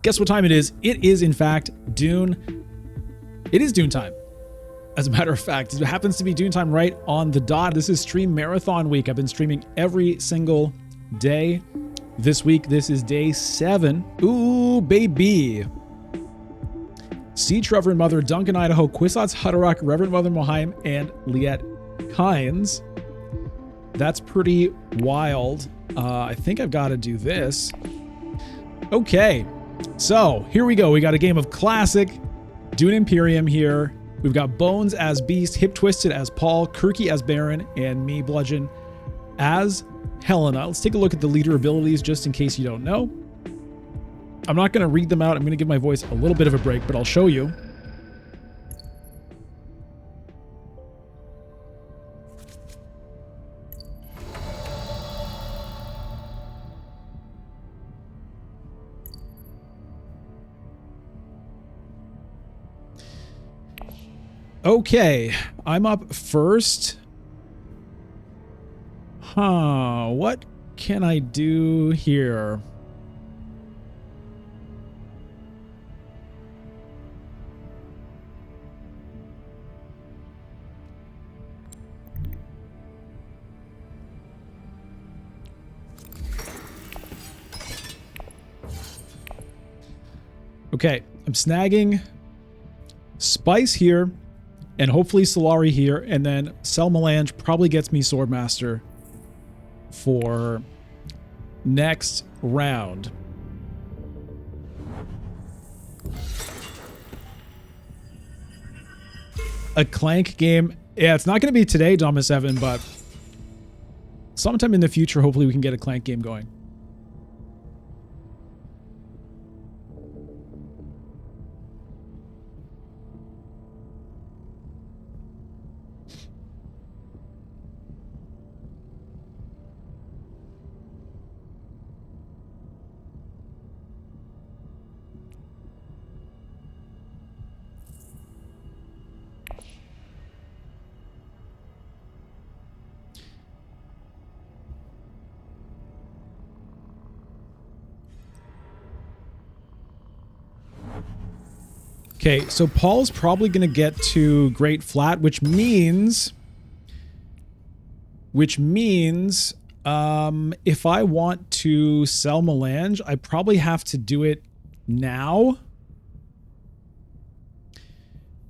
Guess what time it is? It is, in fact, Dune. It is Dune time. As a matter of fact, it happens to be Dune time right on the dot. This is stream marathon week. I've been streaming every single day. This week, this is day 7. Ooh, baby. Siege Reverend Mother, Duncan, Idaho, Kwisatz, Hutterock, Reverend Mother Mohaim, and Liet Kynes. That's pretty wild. I think I've got to do this. Okay, so here we go. We got a game of Classic, Dune Imperium here. We've got Bones as Beast, Hip Twisted as Paul, Kirky as Baron, and me, Bludgeon, as Helena. Let's take a look at the leader abilities just in case you don't know. I'm not going to read them out. I'm going to give my voice a little bit of a break, but I'll show you. Okay, I'm up first. What can I do here? Okay, I'm snagging Spice here, and hopefully Solari here, and then Selmelange probably gets me Swordmaster for next round. A Clank game. Yeah, it's not going to be today, Domus Evan, but sometime in the future, hopefully we can get a Clank game going. Okay, so Paul's probably going to get to Great Flat, which means if I want to sell Melange, I probably have to do it now,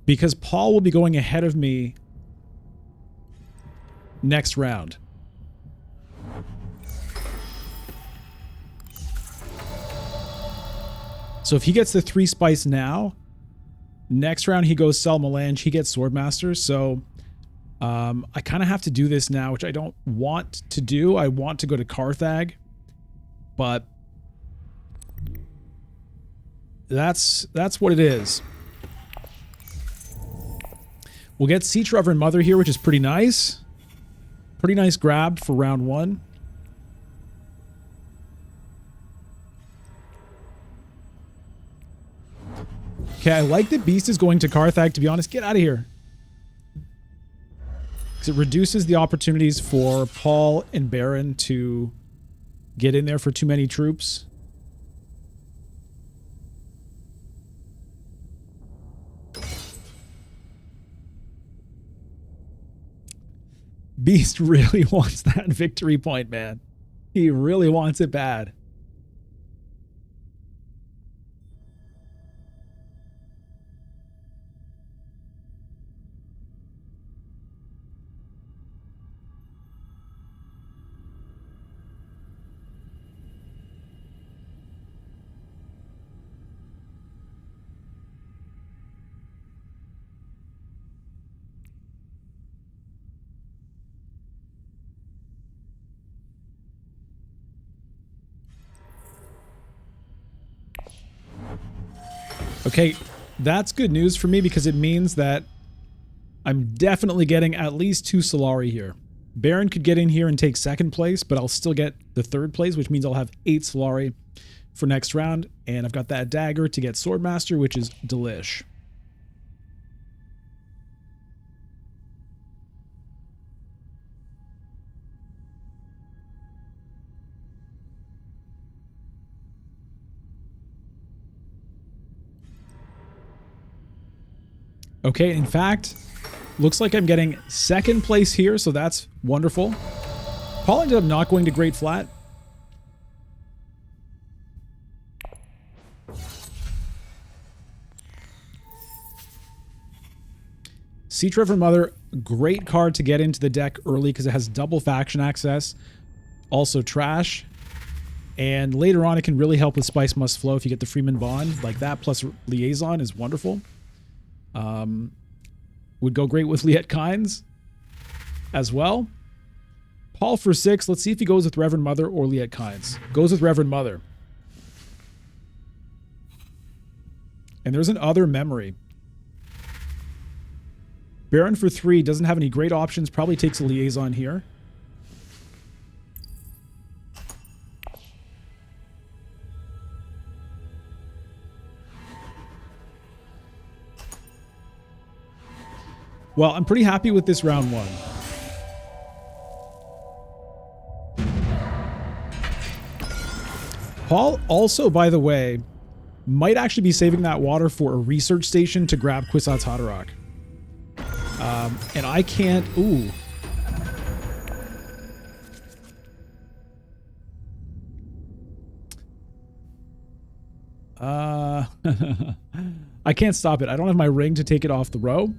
because Paul will be going ahead of me next round. So if he gets the 3 spice now, next round he goes sell Melange, he gets Swordmaster. So I kind of have to do this now, which I don't want to do. I want to go to Carthag, but that's what it is. We'll get Siege Reverend Mother here, which is pretty nice. Pretty nice grab for round 1. Okay, I like that Beast is going to Carthag, to be honest. Get out of here. Because it reduces the opportunities for Paul and Baron to get in there for too many troops. Beast really wants that victory point, man. He really wants it bad. Okay, that's good news for me because it means that I'm definitely getting at least 2 Solari here. Baron could get in here and take 2nd place, but I'll still get the 3rd place, which means I'll have 8 Solari for next round. And I've got that dagger to get Swordmaster, which is delish. Okay, in fact, looks like I'm getting second place here, so that's wonderful. Paul ended up not going to Great Flat. Siege Reverend Mother, great card to get into the deck early because it has double faction access. Also trash. And later on, it can really help with Spice Must Flow if you get the Freeman Bond. Like that plus Liaison is wonderful. Would go great with Liet Kynes as well. Paul for 6. Let's see if he goes with Reverend Mother or Liet Kynes. Goes with Reverend Mother. And there's an other memory. Baron for 3 doesn't have any great options. Probably takes a Liaison here. Well, I'm pretty happy with this round 1. Paul also, by the way, might actually be saving that water for a research station to grab Kwisatz Haderach. And I can't... Ooh. I can't stop it. I don't have my ring to take it off the row.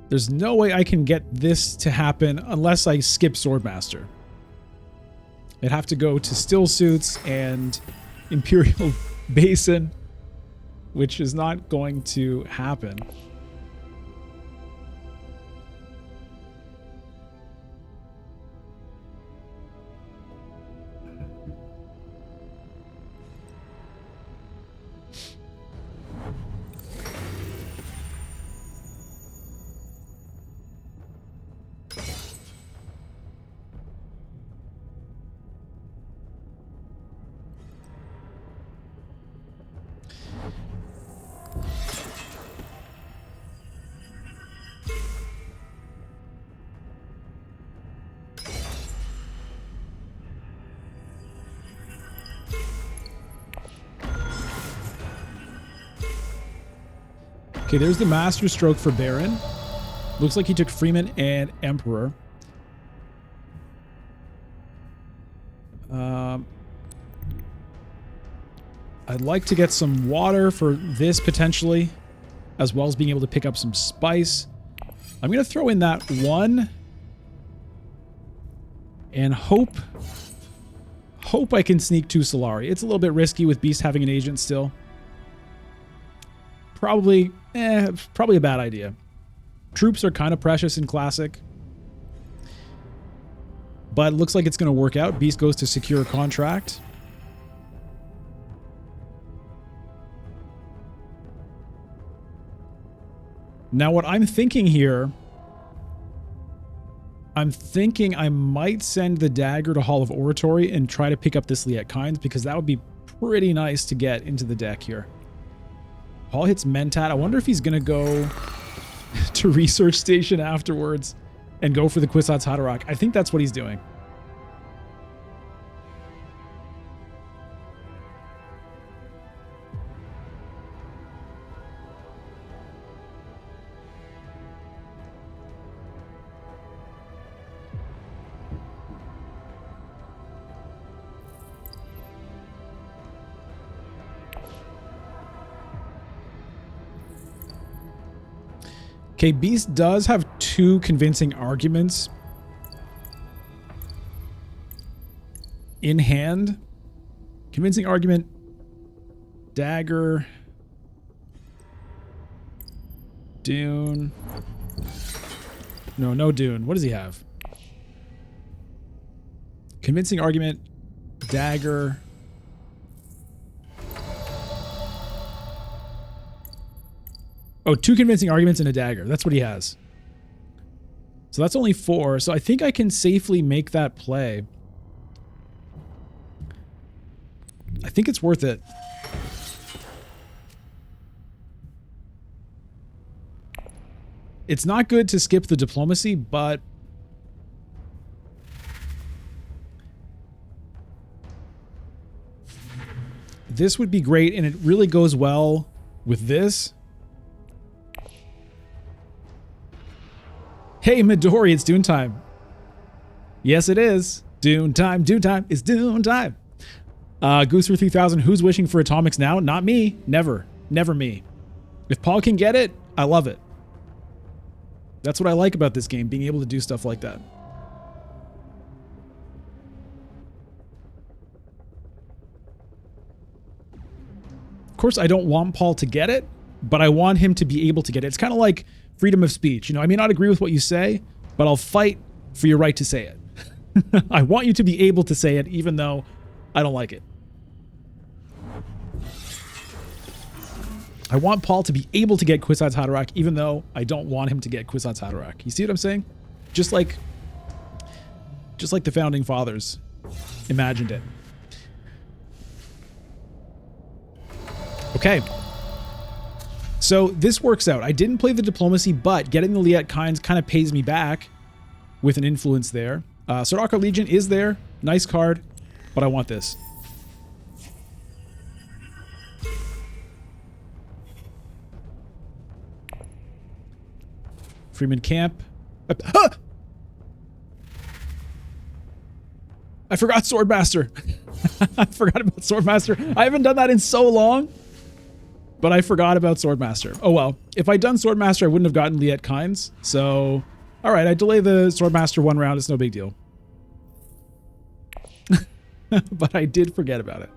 There's no way I can get this to happen unless I skip Swordmaster. I'd have to go to Still Suits and Imperial Basin, which is not going to happen. Okay, there's the Master Stroke for Baron. Looks like he took Freeman and Emperor. I'd like to get some water for this potentially, as well as being able to pick up some spice. I'm going to throw in that 1 and hope I can sneak 2 Solari. It's a little bit risky with Beast having an agent still. Probably a bad idea. Troops are kind of precious in Classic. But it looks like it's going to work out. Beast goes to secure a contract. Now what I'm thinking here, I'm thinking I might send the dagger to Hall of Oratory and try to pick up this Liet Kynes, because that would be pretty nice to get into the deck here. Paul hits Mentat. I wonder if he's going to go to Research Station afterwards and go for the Kwisatz Haderach. I think that's what he's doing. Okay, Beast does have 2 convincing arguments in hand. Convincing argument, dagger, Dune. No Dune. What does he have? Convincing argument, dagger. Oh, 2 convincing arguments and a dagger. That's what he has. So that's only 4. So I think I can safely make that play. I think it's worth it. It's not good to skip the diplomacy, but This would be great, and it really goes well with this. Hey, Midori, it's Dune time. Yes, it is. Dune time, Dune time. It's Dune time. Gooser 3000, who's wishing for atomics now? Not me. Never. Never me. If Paul can get it, I love it. That's what I like about this game, being able to do stuff like that. Of course, I don't want Paul to get it, but I want him to be able to get it. It's kind of like freedom of speech. You know, I may not agree with what you say, but I'll fight for your right to say it. I want you to be able to say it, even though I don't like it. I want Paul to be able to get Kwisatz Haderach, even though I don't want him to get Kwisatz Haderach. You see what I'm saying? Just like the founding fathers imagined it. Okay. So this works out. I didn't play the diplomacy, but getting the Liet Kynes kind of pays me back with an influence there. Sardaukar Legion is there. Nice card, but I want this. Freeman Camp. I forgot Swordmaster. I forgot about Swordmaster. I haven't done that in so long, but I forgot about Swordmaster. Oh well. If I'd done Swordmaster, I wouldn't have gotten Liet Kynes. So, all right, I delay the Swordmaster one round. It's no big deal. But I did forget about it.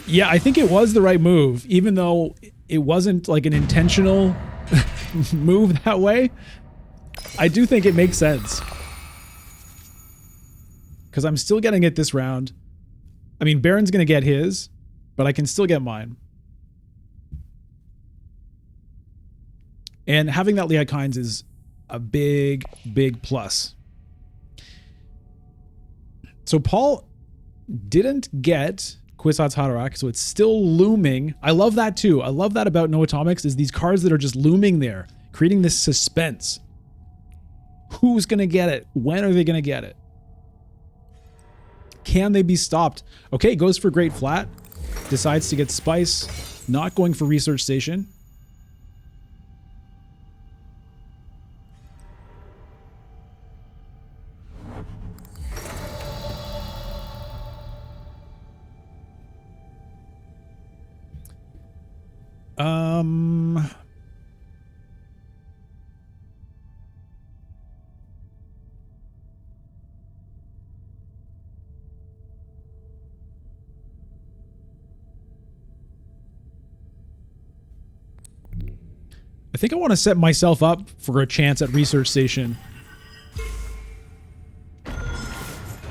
Yeah, I think it was the right move, even though it wasn't like an intentional move that way. I do think it makes sense. Because I'm still getting it this round. I mean, Baron's going to get his, but I can still get mine. And having that Liet Kynes is a big, big plus. So Paul didn't get Kwisatz Haderach, so it's still looming. I love that too. I love that about No Atomics, is these cards that are just looming there, creating this suspense. Who's going to get it? When are they going to get it? Can they be stopped? Okay, goes for Great Flat. Decides to get Spice. Not going for Research Station. I think I want to set myself up for a chance at Research Station.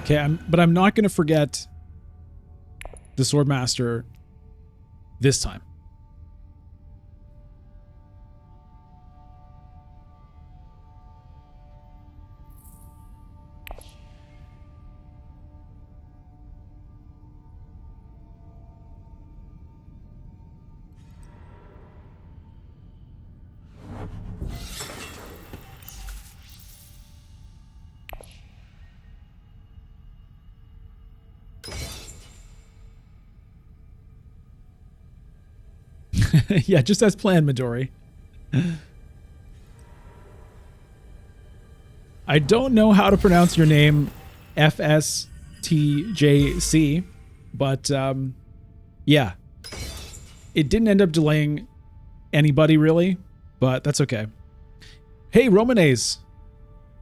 Okay, but I'm not going to forget the Swordmaster this time. Yeah, just as planned, Midori. I don't know how to pronounce your name, FSTJC, but yeah. It didn't end up delaying anybody, really, but that's okay. Hey, Romanes.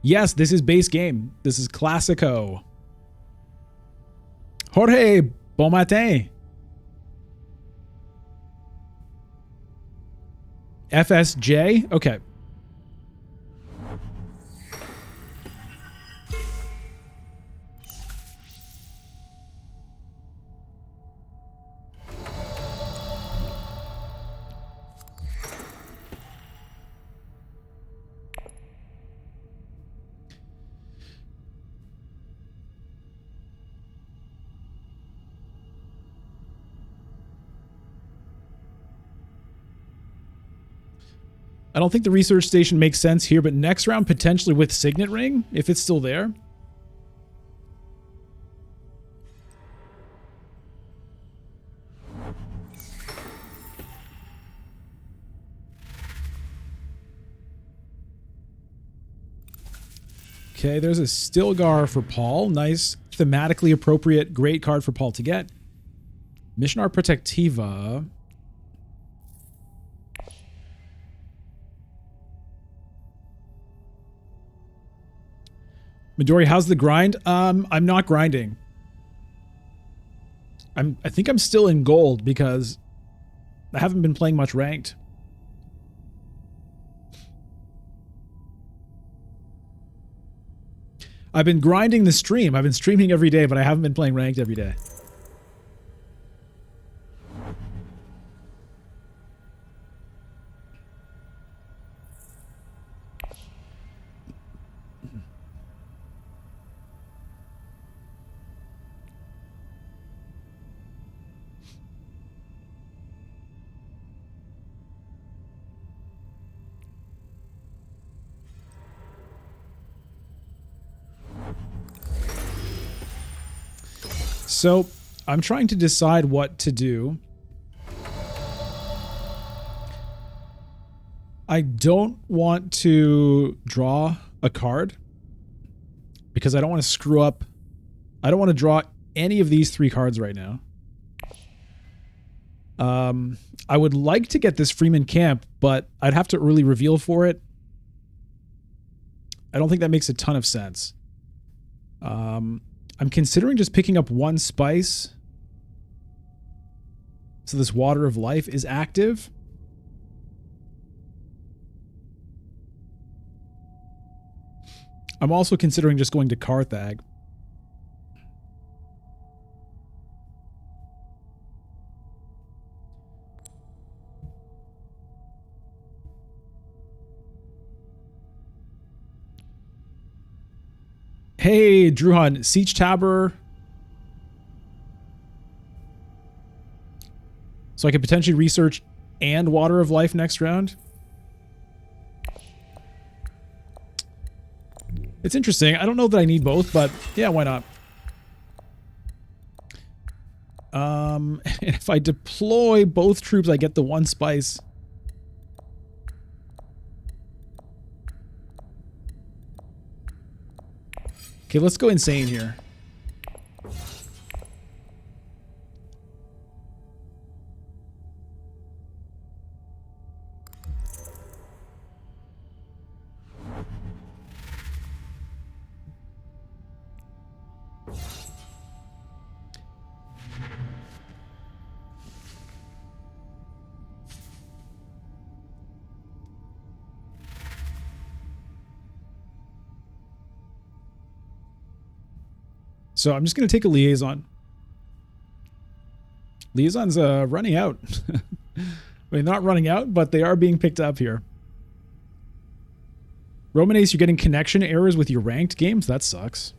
Yes, this is base game. This is Classico. Jorge, bon matin. FSJ? Okay. I don't think the research station makes sense here, but next round potentially with Signet Ring, if it's still there. Okay, there's a Stilgar for Paul. Nice, thematically appropriate, great card for Paul to get. Missionar Protectiva. Midori, how's the grind? I'm not grinding. I think I'm still in gold because I haven't been playing much ranked. I've been grinding the stream. I've been streaming every day, but I haven't been playing ranked every day. So I'm trying to decide what to do. I don't want to draw a card because I don't want to screw up. I don't want to draw any of these three cards right now. I would like to get this Freeman Camp, but I'd have to early reveal for it. I don't think that makes a ton of sense. I'm considering just picking up one spice. So this Water of Life is active. I'm also considering just going to Carthag. Hey, Druhan, Siege Tabber. So I could potentially research and Water of Life next round. It's interesting. I don't know that I need both, but yeah, why not? And if I deploy both troops, I get the one spice. Okay, let's go insane here. So I'm just going to take a liaison. Liaison's running out. I mean, not running out, but they are being picked up here. Roman Ace, you're getting connection errors with your ranked games? That sucks.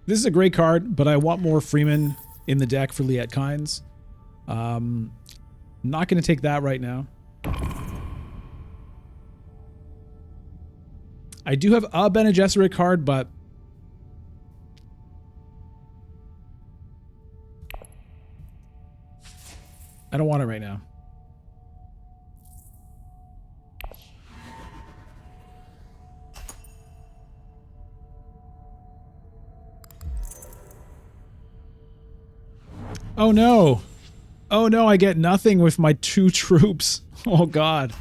This is a great card, but I want more Freeman in the deck for Liet Kynes. Not going to take that right now. I do have a Bene Gesserit card, but I don't want it right now. Oh no. Oh no, I get nothing with my 2 troops. Oh god.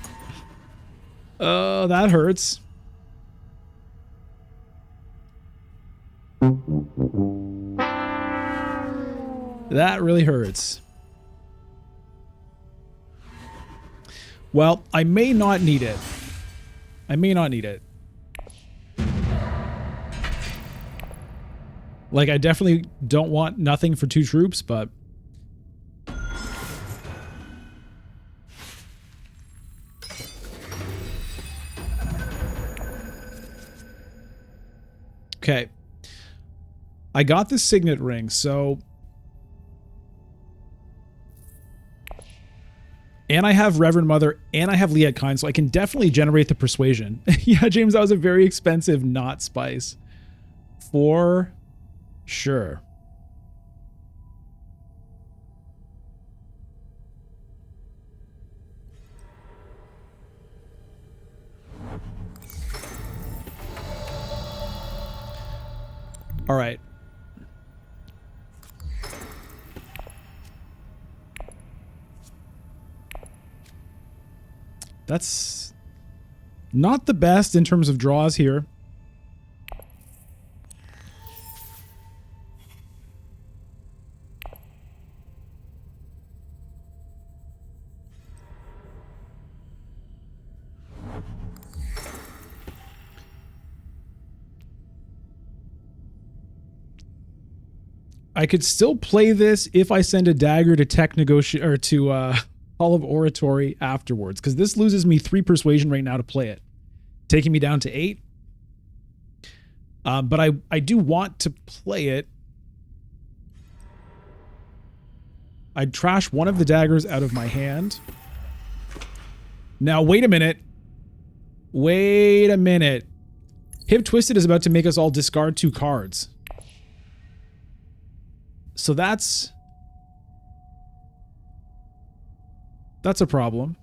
Oh, that hurts. That really hurts. Well, I may not need it. I may not need it. Like, I definitely don't want nothing for 2 troops, but... Okay. I got the signet ring, so... And I have Reverend Mother, and I have Liet Kynes, so I can definitely generate the persuasion. Yeah, James, that was a very expensive not spice. For sure. All right. That's not the best in terms of draws here. I could still play this if I send a dagger to tech or to Hall of Oratory afterwards, because this loses me 3 persuasion right now to play it, taking me down to 8. But I do want to play it. I'd trash one of the daggers out of my hand. Now, wait a minute. Wait a minute. Hip Twisted is about to make us all discard 2 cards. So that's a problem.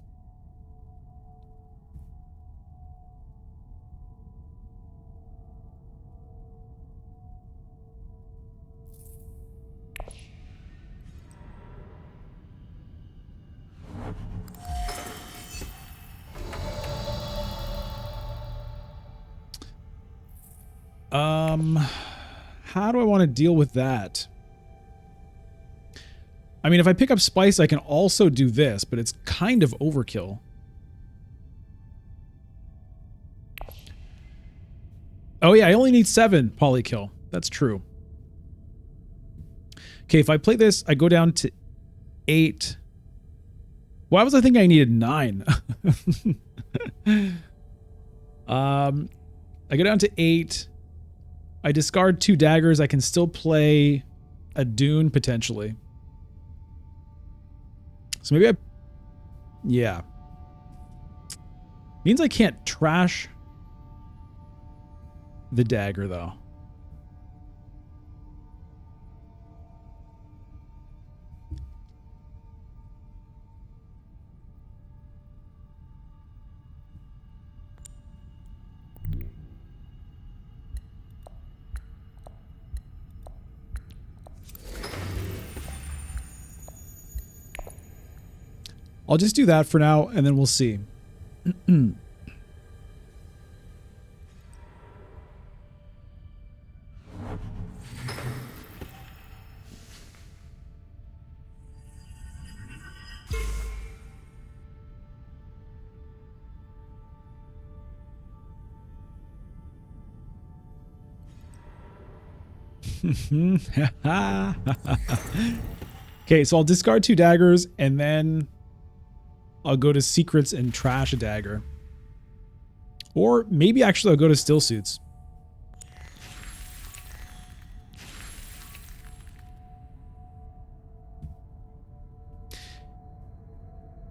How do I want to deal with that? I mean, if I pick up Spice, I can also do this, but it's kind of overkill. Oh yeah, I only need 7 polykill. That's true. Okay, if I play this, I go down to 8. Why was I thinking I needed 9? I go down to 8. I discard 2 daggers. I can still play a Dune potentially. So maybe yeah. Means I can't trash the dagger though. I'll just do that for now, and then we'll see. Okay, so I'll discard 2 daggers, and then I'll go to secrets and trash a dagger. Or maybe actually I'll go to still suits.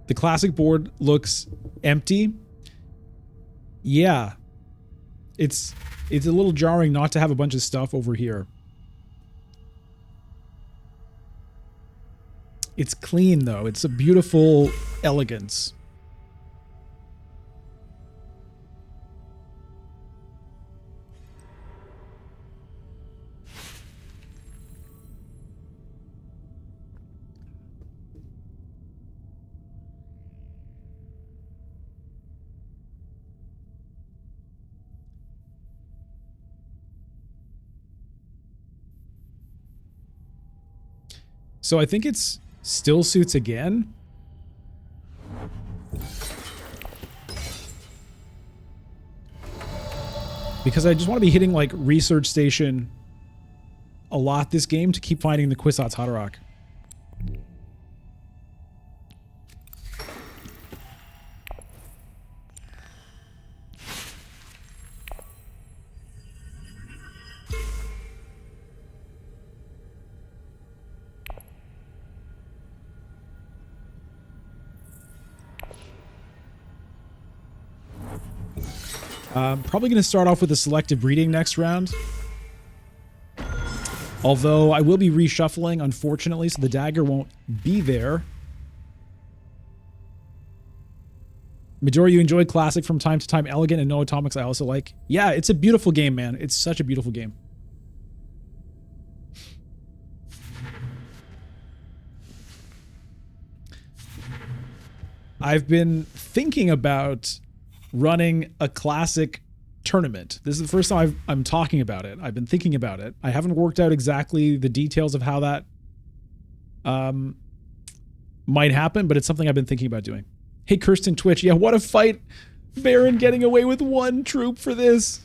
The classic board looks empty. Yeah. It's a little jarring not to have a bunch of stuff over here. It's clean though. It's a beautiful elegance. So I think it's still suits again. Because I just want to be hitting like research station a lot this game to keep finding the Kwisatz Haderach. Probably going to start off with a selective breeding next round. Although I will be reshuffling, unfortunately, so the dagger won't be there. Midori, you enjoyed Classic from time to time. Elegant and No Atomics I also like. Yeah, it's a beautiful game, man. It's such a beautiful game. I've been thinking about running a Classic tournament. This is the first time I'm talking about it. I've been thinking about it. I haven't worked out exactly the details of how that might happen, but it's something I've been thinking about doing. Hey, Kirsten Twitch. Yeah, what a fight. Baron getting away with 1 troop for this.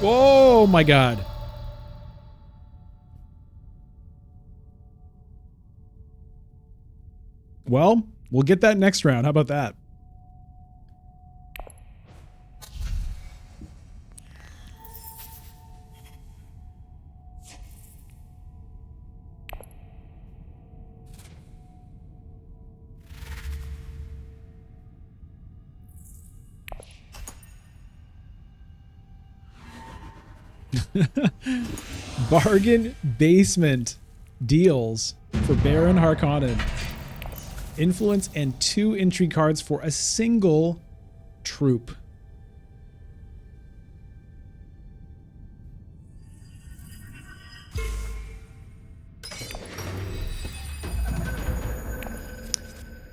Whoa, my God. Well, we'll get that next round. How about that? Bargain basement deals for Baron Harkonnen. Influence and 2 intrigue cards for a single troop.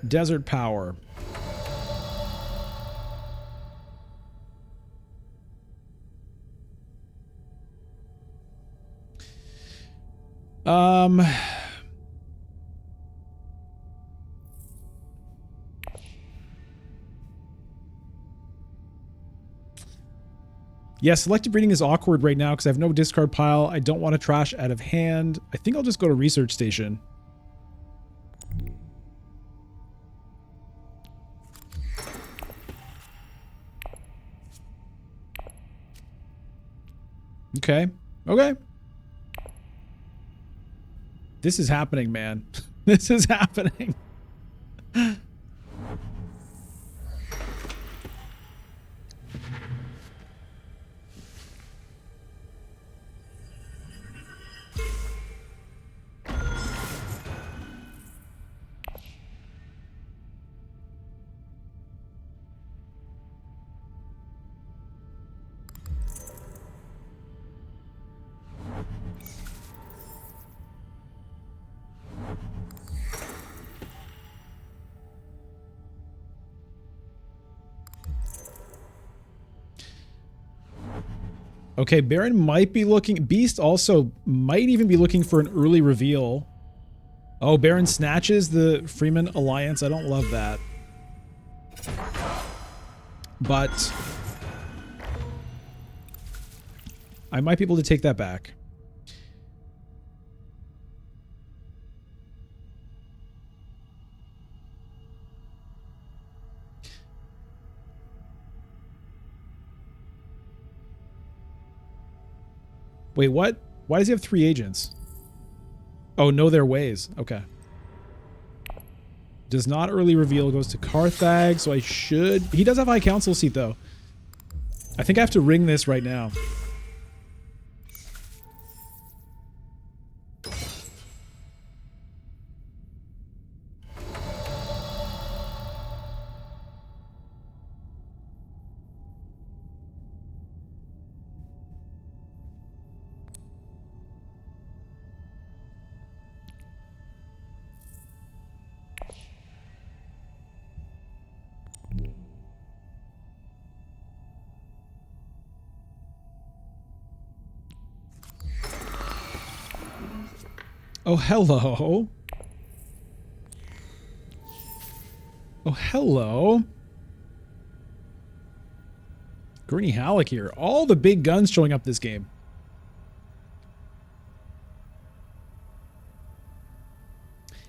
Desert Power. Yeah, selective breeding is awkward right now because I have no discard pile. I don't want to trash out of hand. I think I'll just go to Research Station. Okay. Okay. This is happening, man. This is happening. Okay, Baron might be looking... Beast also might even be looking for an early reveal. Oh, Baron snatches the Freeman Alliance. I don't love that. But I might be able to take that back. Wait, what? Why does he have 3 agents? Oh, know their ways. Okay. Does not early reveal, goes to Carthag, so I should... He does have High Council seat, though. I think I have to ring this right now. Oh, hello. Oh, hello. Gurney Halleck here. All the big guns showing up this game.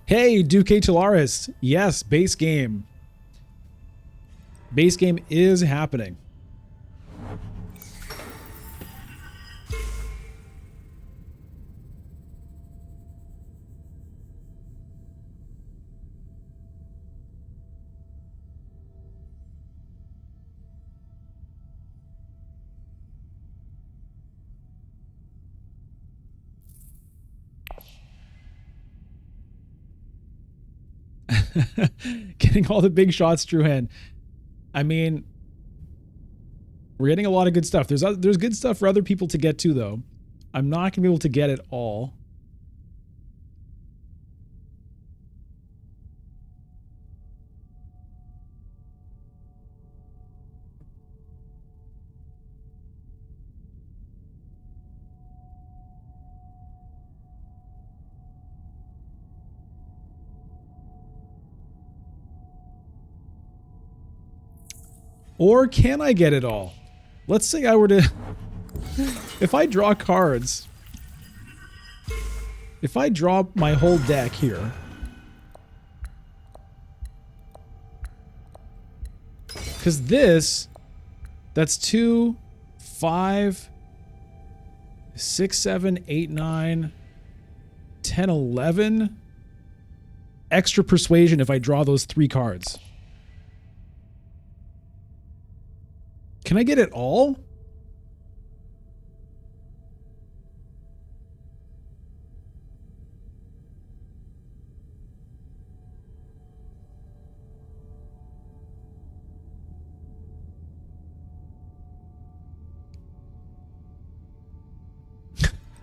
Hey, Duque Tularis. Yes, base game. Base game is happening. Getting all the big shots, True Hand. I mean, we're getting a lot of good stuff. There's good stuff for other people to get to, though. I'm not going to be able to get it all. Or can I get it all? Let's say I were to... If I draw cards... If I draw my whole deck here... Because this... That's 2, 5, 6, 7, 8, 9, 10, 11... Extra persuasion if I draw those 3 cards. Can I get it all?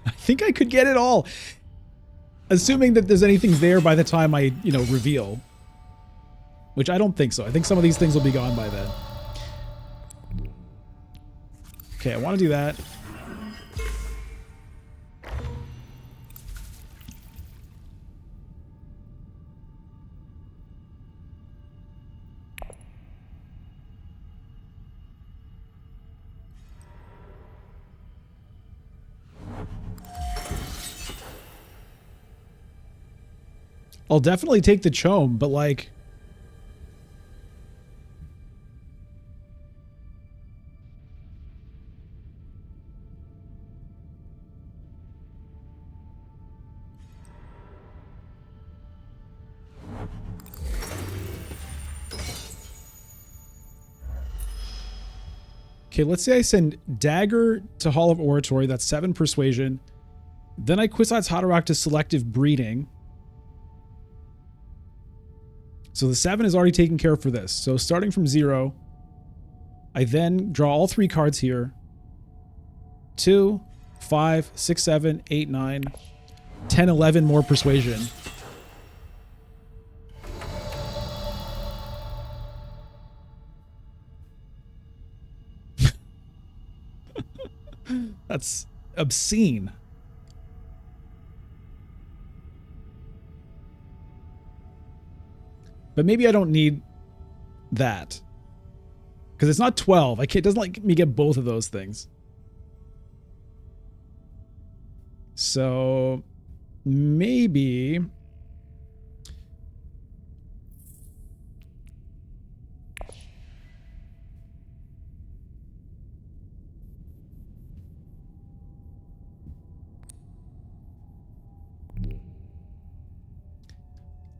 I think I could get it all. Assuming that there's anything there by the time I, reveal. Which I don't think so. I think some of these things will be gone by then. Okay, I want to do that. I'll definitely take the Chome, but like... Okay, let's say I send Dagger to Hall of Oratory. That's 7 persuasion. Then I Kwisatz Haderach to selective breeding. So the 7 is already taken care of for this. So starting from 0, I then draw all 3 cards here. 2, 5, 6, 7, 8, 9, 10, 11 more persuasion. That's obscene. But maybe I don't need that. Because it's not 12. It doesn't let me get both of those things. So maybe...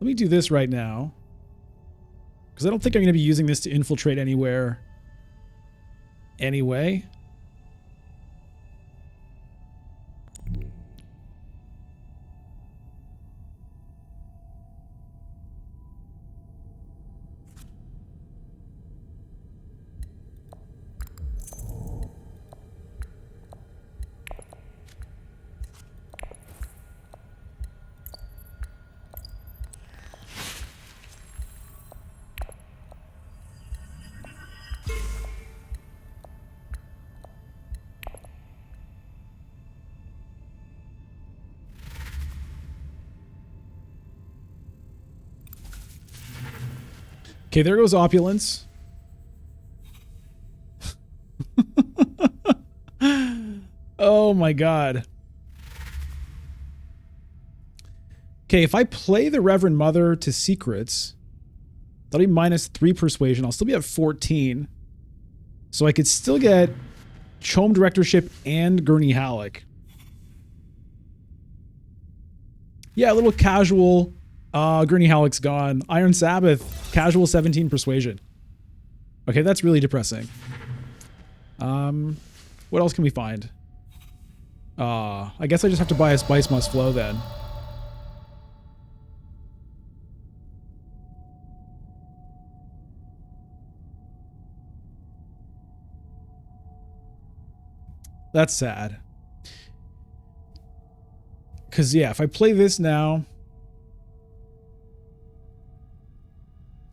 Let me do this right now. Because I don't think I'm going to be using this to infiltrate anywhere anyway. Okay, there goes Opulence. Oh my god. Okay, if I play the Reverend Mother to Secrets, that'll be -3 persuasion. I'll still be at 14. So I could still get Chome Directorship and Gurney Halleck. Yeah, a little casual. Gurney Halleck's gone. Iron Sabbath, casual 17 persuasion. Okay, that's really depressing. What else can we find? I guess I just have to buy a Spice Must Flow then. That's sad. Because, yeah, if I play this now,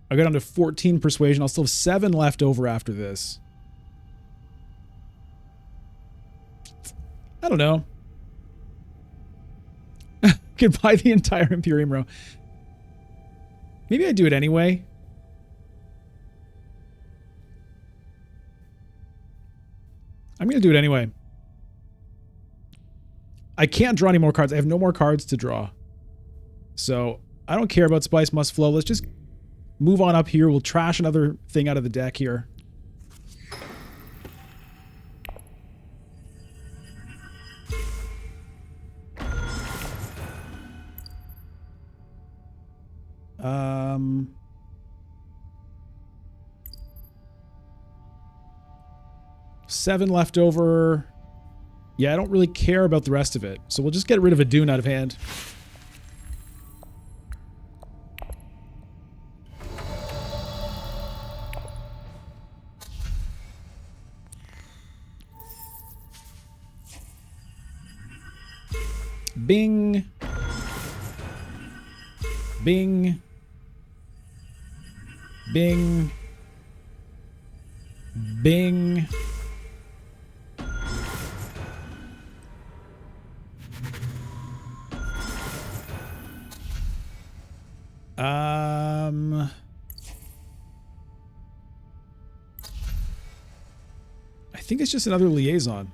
I go down to 14 persuasion. I'll still have 7 left over after this. I don't know. Could buy the entire Imperium row. Maybe I do it anyway. I'm going to do it anyway. I can't draw any more cards. I have no more cards to draw. So I don't care about Spice Must Flow. Let's just move on up here. We'll trash another thing out of the deck here. Seven left over. Yeah, I don't really care about the rest of it. So we'll just get rid of a Dune out of hand. Bing. Bing. Bing. Bing. I think it's just another liaison.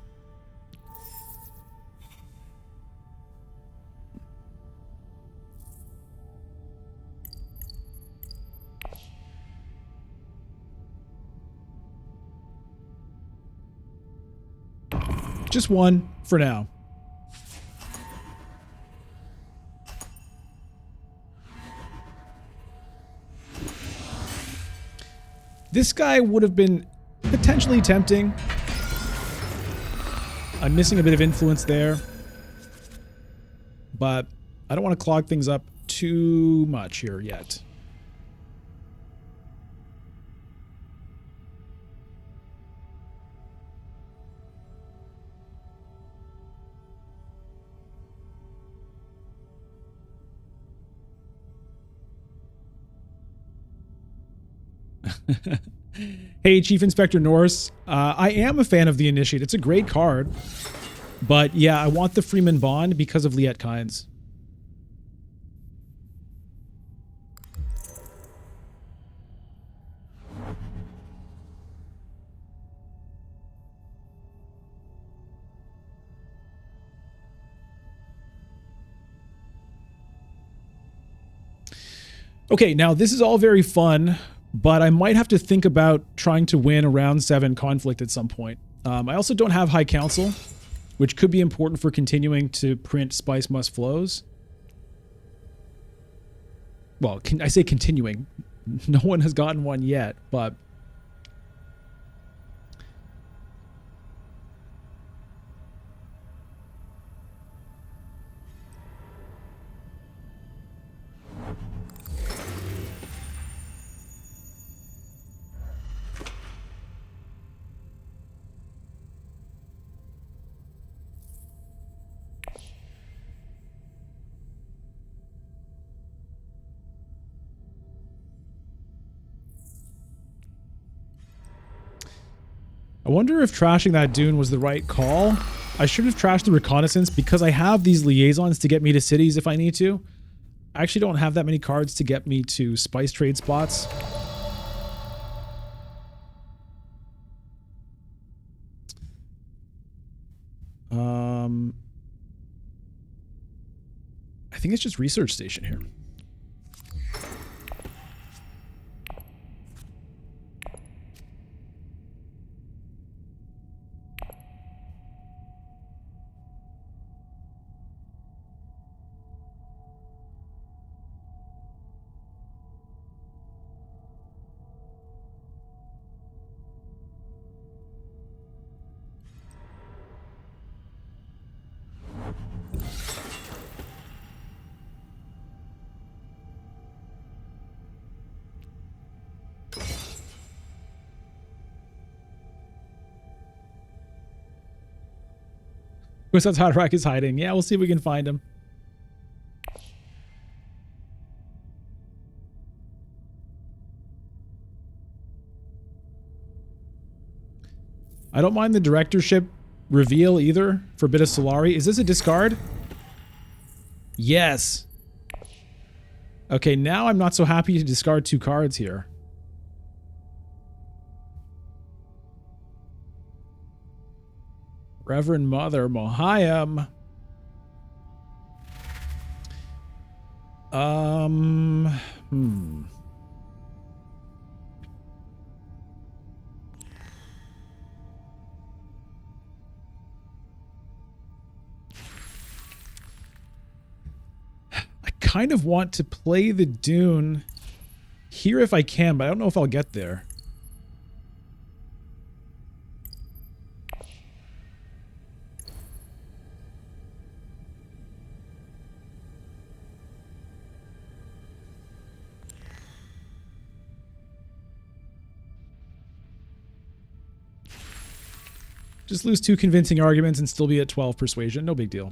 Just one for now. This guy would have been potentially tempting. I'm missing a bit of influence there. But I don't want to clog things up too much here yet. Hey, Chief Inspector Norse. I am a fan of the Initiate. It's a great card. But yeah, I want the Freeman Bond because of Liet Kynes. Okay, now this is all very fun, but I might have to think about trying to win a round 7 conflict at some point. I also don't have High Council, which could be important for continuing to print Spice Must Flows. Well, I say continuing. No one has gotten one yet, but... I wonder if trashing that Dune was the right call. I should have trashed the Reconnaissance because I have these liaisons to get me to cities if I need to. I actually don't have that many cards to get me to spice trade spots. I think it's just Research Station here. Kwisatz Haderach is hiding. Yeah, we'll see if we can find him. I don't mind the directorship reveal either for Bit of Solari. Is this a discard? Yes. Okay, now I'm not so happy to discard 2 cards here. Reverend Mother Mohayim. I kind of want to play the Dune here if I can, but I don't know if I'll get there. Just lose 2 convincing arguments and still be at 12 persuasion. No big deal.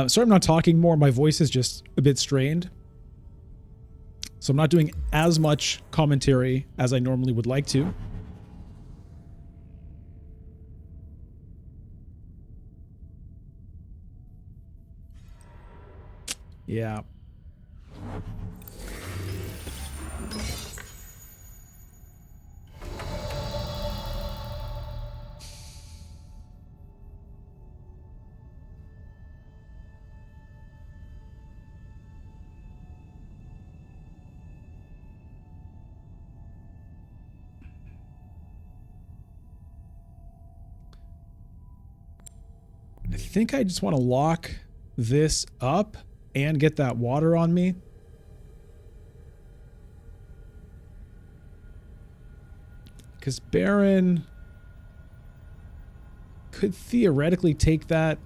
Sorry I'm not talking more. My voice is just a bit strained. So I'm not doing as much commentary as I normally would like to. Yeah. I think I just want to lock this up and get that water on me. Because Baron could theoretically take that.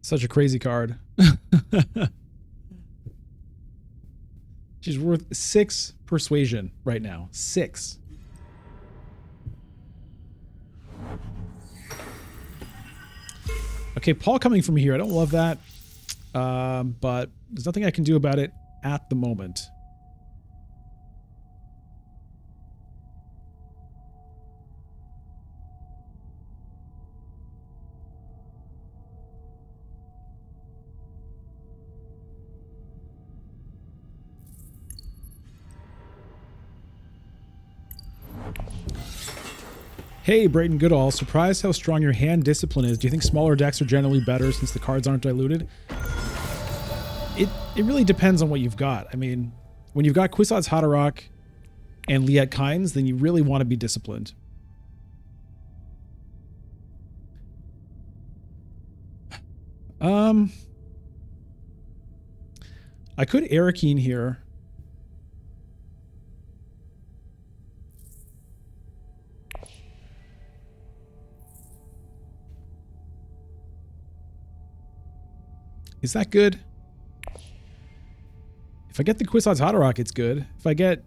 Such a crazy card. She's worth 6 persuasion right now. 6. Okay, Paul coming from here. I don't love that. But there's nothing I can do about it at the moment. Hey, Brayton Goodall. Surprised how strong your hand discipline is. Do you think smaller decks are generally better since the cards aren't diluted? It really depends on what you've got. I mean, when you've got Kwisatz Haderach and Liet Kynes, then you really want to be disciplined. I could Arakeen here. Is that good? If I get the Kwisatz Haderach, it's good. If I get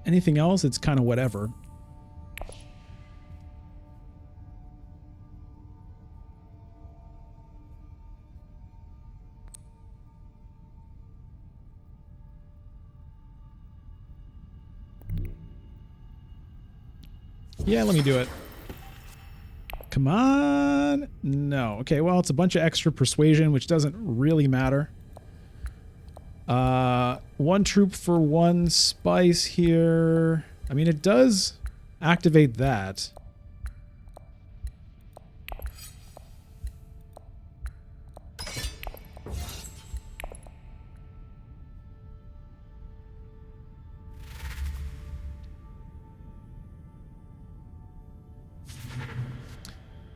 anything else, it's kind of whatever. Yeah, let me do it. Come on. No. Okay, well, it's a bunch of extra persuasion, which doesn't really matter. One troop for one spice here. I mean, it does activate that.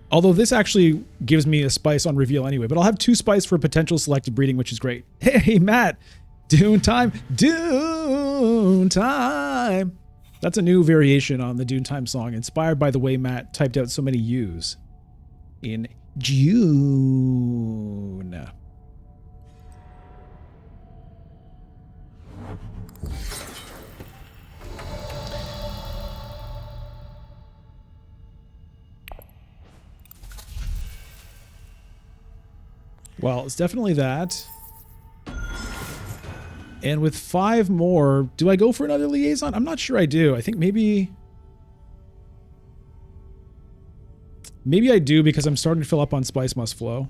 Although this actually gives me a spice on reveal anyway, but I'll have 2 spice for potential selected breeding, which is great. Hey, Matt, Dune time, Dune time. That's a new variation on the Dune time song, inspired by the way Matt typed out so many U's in June. Well, it's definitely that. And with 5 more, do I go for another liaison? I'm not sure I do. I think maybe I do because I'm starting to fill up on Spice Must Flow.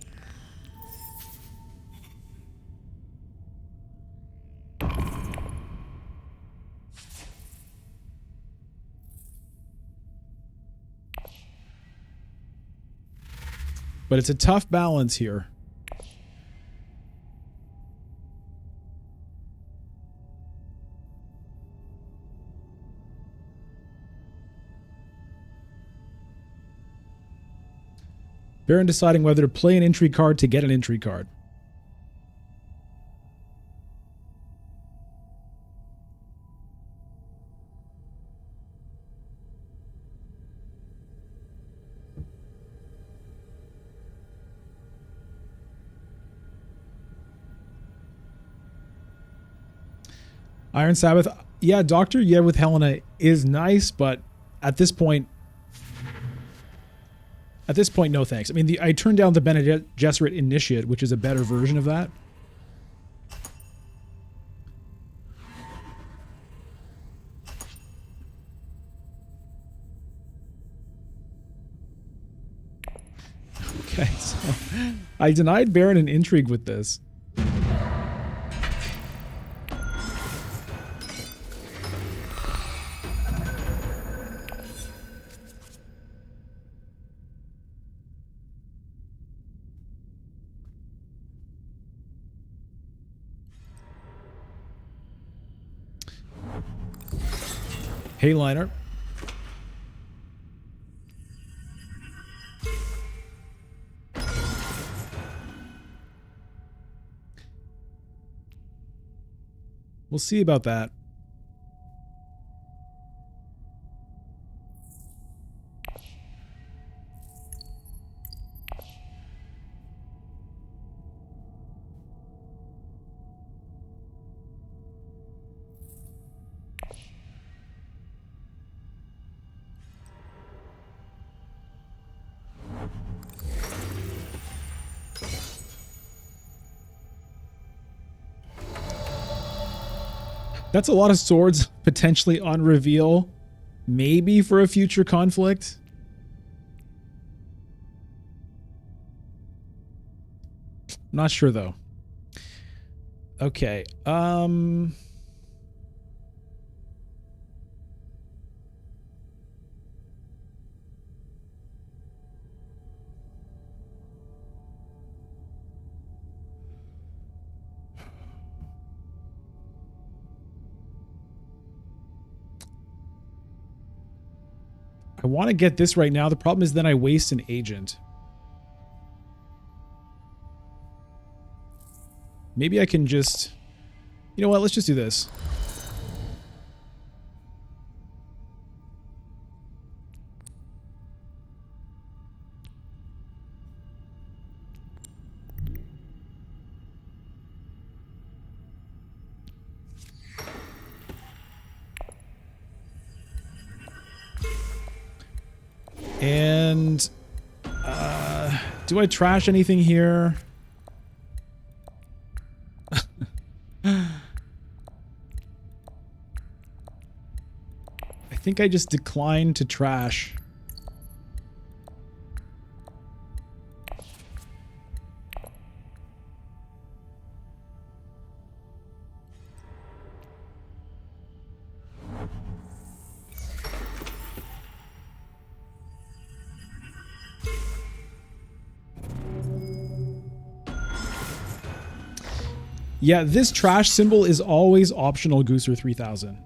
But it's a tough balance here. Baron deciding whether to play an intrigue card to get an intrigue card. Iron Sabbath. Yeah, Doctor, yeah, with Helena is nice, but at this point, no thanks. I mean, I turned down the Bene Gesserit Initiate, which is a better version of that. Okay, so I denied Baron an intrigue with this. Hey, Liner. We'll see about that. That's a lot of swords potentially on reveal. Maybe for a future conflict. Not sure though. Okay. I want to get this right now. The problem is then I waste an agent. Maybe I can just... You know what? Let's just do this. And do I trash anything here? I think I just declined to trash. Yeah, this trash symbol is always optional, Gooser 3000.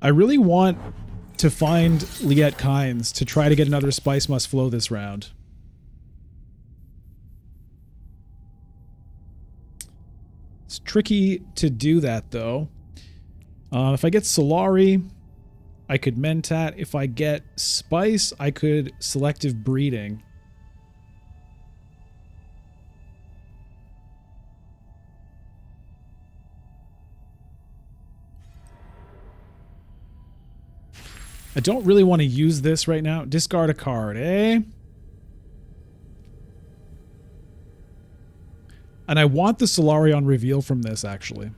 I really want to find Liet Kynes to try to get another Spice Must Flow this round. It's tricky to do that, though. If I get Solari, I could Mentat. If I get Spice, I could Selective Breeding. I don't really want to use this right now. Discard a card, eh? And I want the Solari on reveal from this, actually.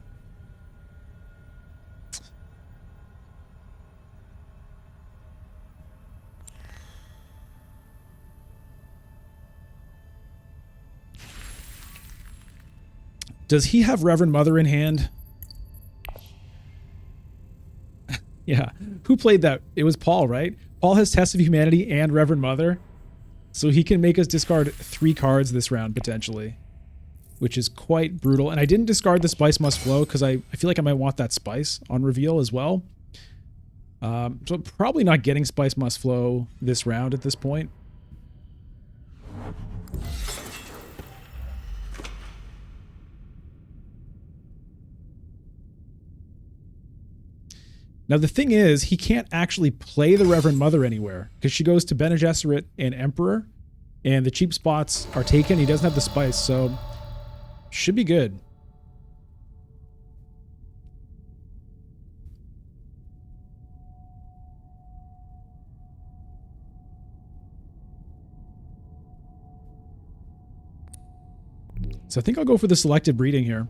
Does he have Reverend Mother in hand? Yeah. Who played that? It was Paul, right? Paul has Test of Humanity and Reverend Mother. So he can make us discard 3 cards this round, potentially. Which is quite brutal. And I didn't discard the Spice Must Flow because I feel like I might want that Spice on reveal as well. So probably not getting Spice Must Flow this round at this point. Now, the thing is, he can't actually play the Reverend Mother anywhere because she goes to Bene Gesserit and Emperor, and the cheap spots are taken. He doesn't have the Spice, so should be good. So I think I'll go for the Selective Breeding here.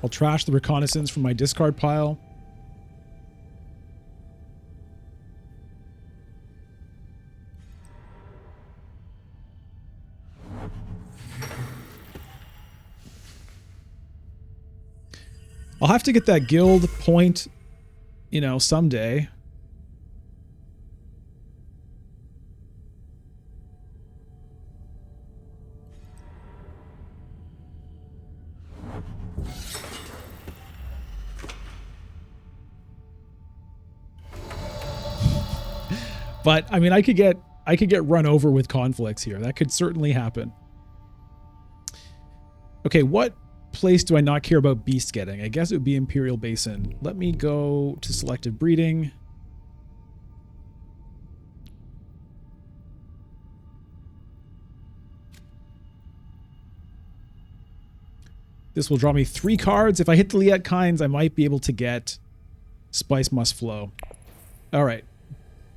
I'll trash the Reconnaissance from my discard pile. I'll have to get that guild point, you know, someday. But I mean, I could get run over with conflicts here. That could certainly happen. Okay, what place do I not care about Beast getting? I guess it would be Imperial Basin. Let me go to Selective Breeding. This will draw me 3 cards. If I hit the Liet Kynes, I might be able to get Spice Must Flow. All right.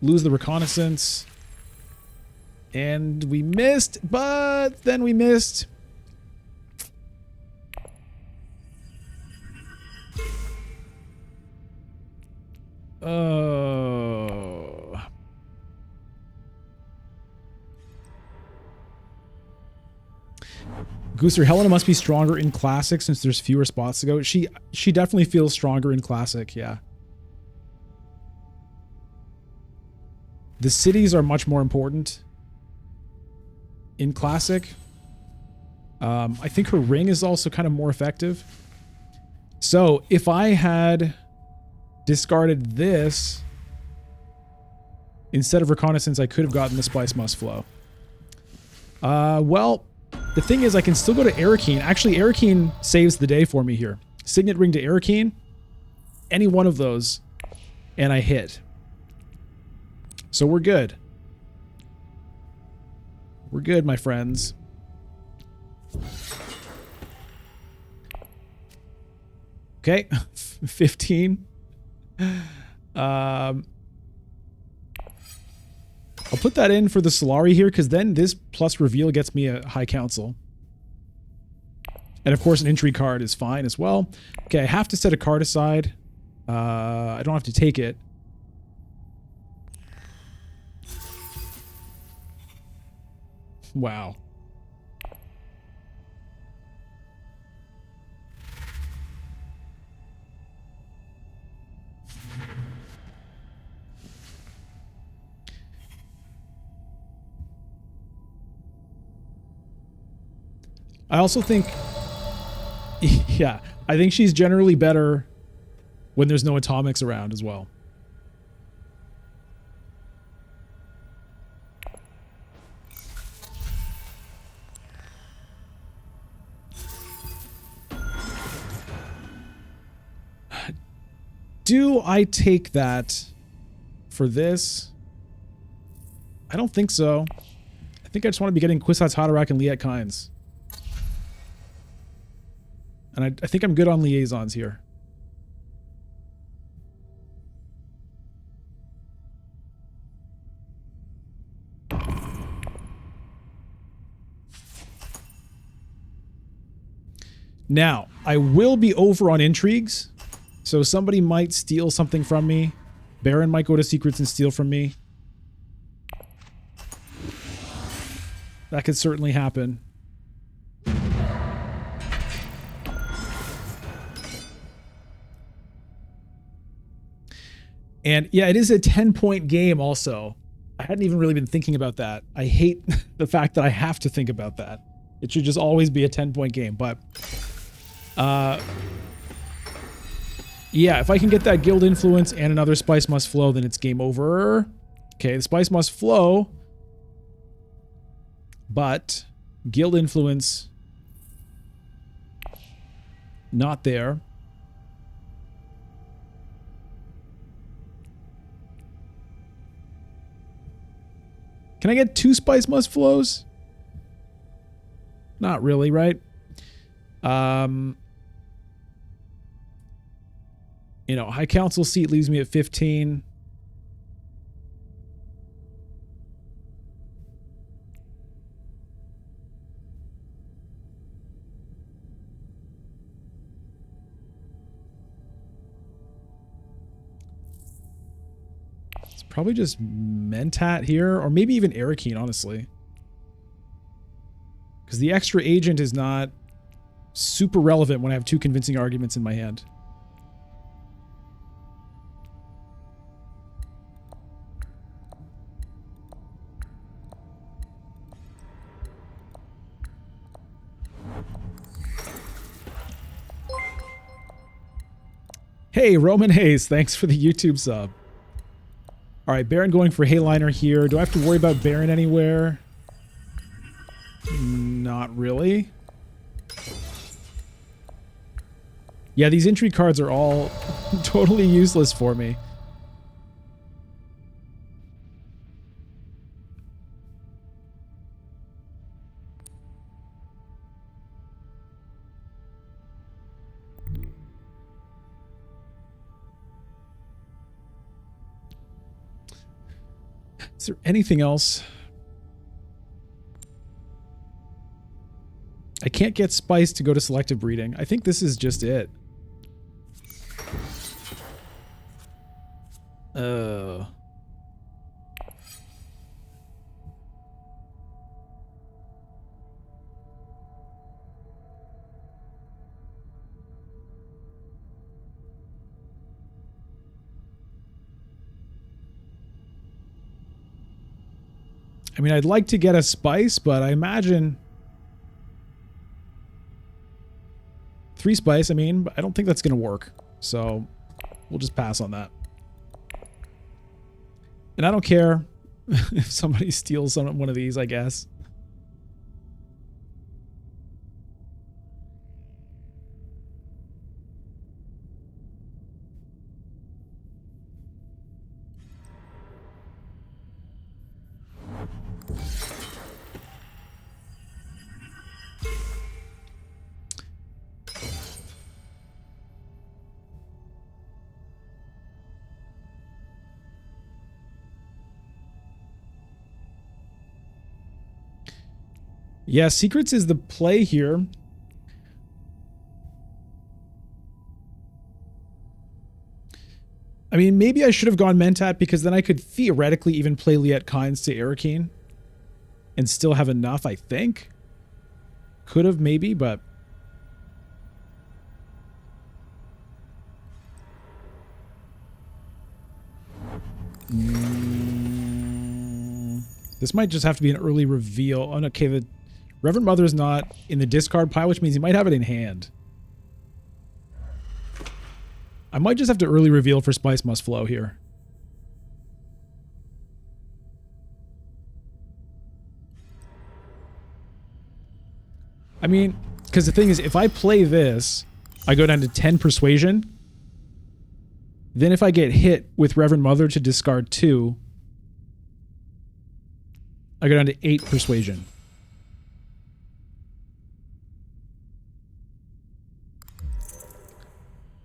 Lose the Reconnaissance. And we missed, but then we missed. Oh. Gooser, Helena must be stronger in Classic since there's fewer spots to go. She definitely feels stronger in Classic, yeah. The cities are much more important in Classic. I think her ring is also kind of more effective. So if I had discarded this instead of Reconnaissance, I could have gotten the Spice Must Flow. Well, the thing is I can still go to Arakeen. Actually, Arakeen saves the day for me here. Signet Ring to Arakeen. Any one of those. And I hit. So we're good. We're good, my friends. Okay. 15. I'll put that in for the Solari here, because then this plus reveal gets me a High Council. And of course an Intrigue card is fine as well. Okay, I have to set a card aside. I don't have to take it. Wow. I also think, yeah, I think she's generally better when there's no atomics around as well. Do I take that for this? I don't think so. I think I just want to be getting Kwisatz Haderach and Liet Kynes. And I think I'm good on liaisons here. Now, I will be over on intrigues. So somebody might steal something from me. Baron might go to secrets and steal from me. That could certainly happen. And yeah, it is a 10-point game also. I hadn't even really been thinking about that. I hate the fact that I have to think about that. It should just always be a 10-point game. But yeah, if I can get that guild influence and another Spice Must Flow, then it's game over. Okay, the Spice Must Flow. But guild influence not there. Can I get 2 Spice Must Flows? Not really, right? You know, High Council seat leaves me at 15. It's probably just Mentat here, or maybe even Arakeen, honestly. Because the extra agent is not super relevant when I have 2 convincing arguments in my hand. Hey, Roman Hayes, thanks for the YouTube sub. All right, Baron going for Hayliner here. Do I have to worry about Baron anywhere? Not really. Yeah, these intrigue cards are all totally useless for me. Is there anything else? I can't get Spice to go to selective breeding. I think this is just it. I mean, I'd like to get a spice, but I imagine 3 spice, I mean, I don't think that's going to work. So we'll just pass on that. And I don't care if somebody steals one of these, I guess. Yeah, secrets is the play here. I mean, maybe I should have gone Mentat because then I could theoretically even play Liet Kynes to Arakeen and still have enough, I think. Could have, maybe, but... This might just have to be an early reveal. Oh, okay, the Reverend Mother is not in the discard pile, which means he might have it in hand. I might just have to early reveal for Spice Must Flow here. I mean, because the thing is, if I play this, I go down to 10 Persuasion. Then if I get hit with Reverend Mother to discard 2, I go down to 8 Persuasion.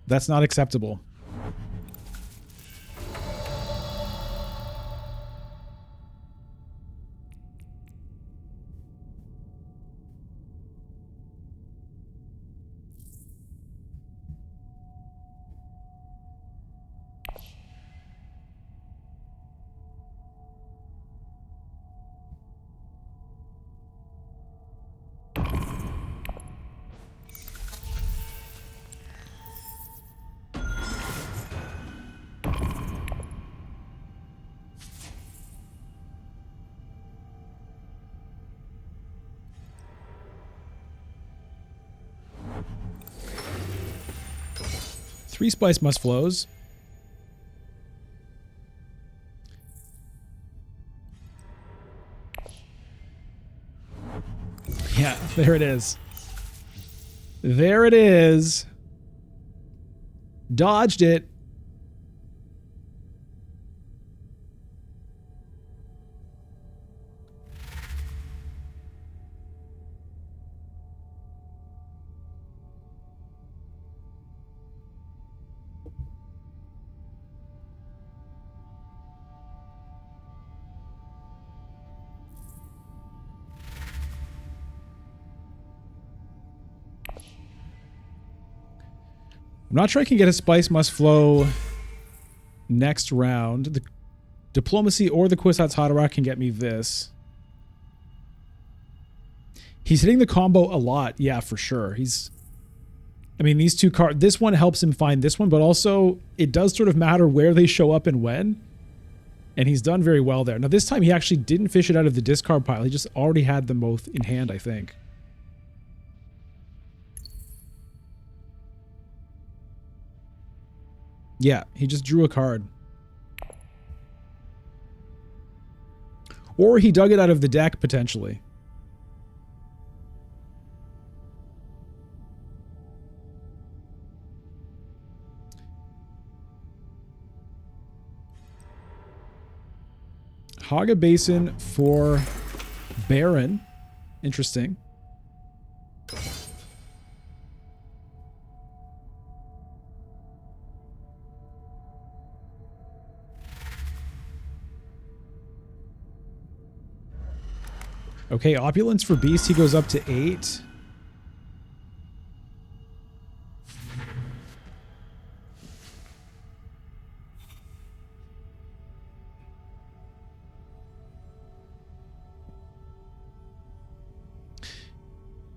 That's not acceptable. Three Spice Must Flows. Yeah, there it is. There it is. Dodged it. I'm not sure I can get a Spice Must Flow next round. The Diplomacy or the Kwisatz Haderach can get me this. He's hitting the combo a lot. Yeah, for sure. I mean, these two cards, this one helps him find this one, but also it does sort of matter where they show up and when. And he's done very well there. Now, this time he actually didn't fish it out of the discard pile. He just already had them both in hand, I think. Yeah, he just drew a card. Or he dug it out of the deck, potentially. Haga Basin for Baron. Interesting. Okay, Opulence for Beast, he goes up to 8.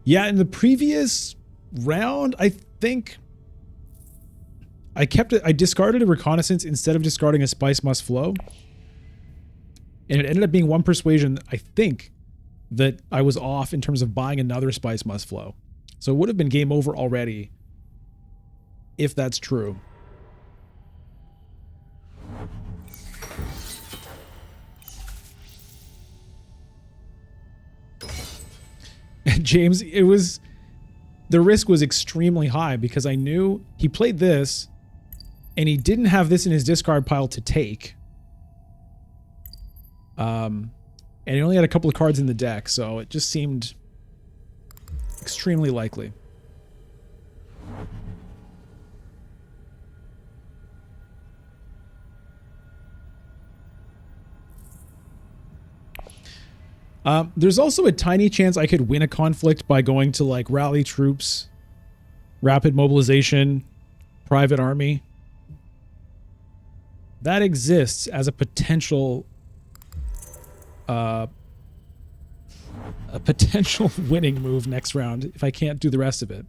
Yeah, in the previous round, I think I discarded a Reconnaissance instead of discarding a Spice Must Flow. And it ended up being one persuasion, I think, that I was off in terms of buying another Spice Must Flow. So it would have been game over already if that's true. James, the risk was extremely high because I knew he played this and he didn't have this in his discard pile to take. And he only had a couple of cards in the deck, so it just seemed extremely likely. There's also a tiny chance I could win a conflict by going to like rally troops, rapid mobilization, private army. That exists as a potential winning move next round if I can't do the rest of it.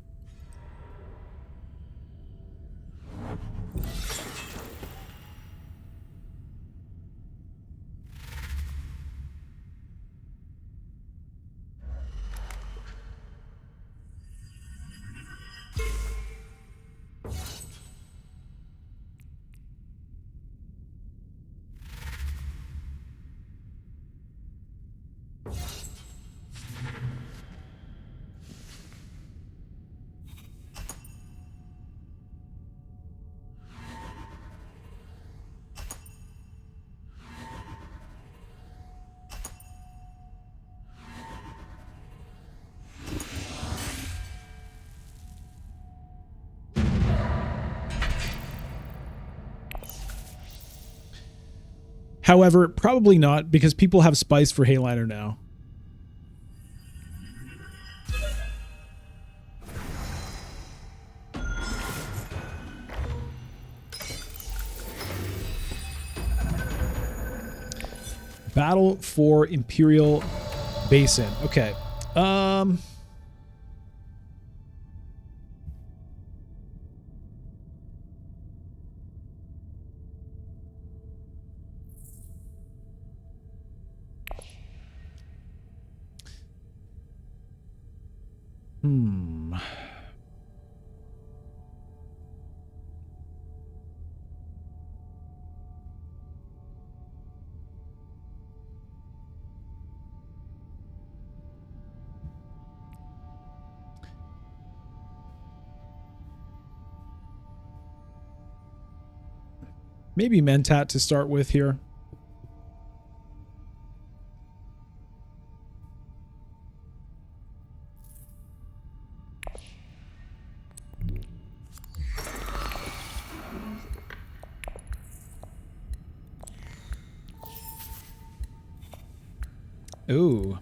However, probably not, because people have Spice for Helena now. Battle for Imperial Basin. Okay. Maybe Mentat to start with here. Ooh.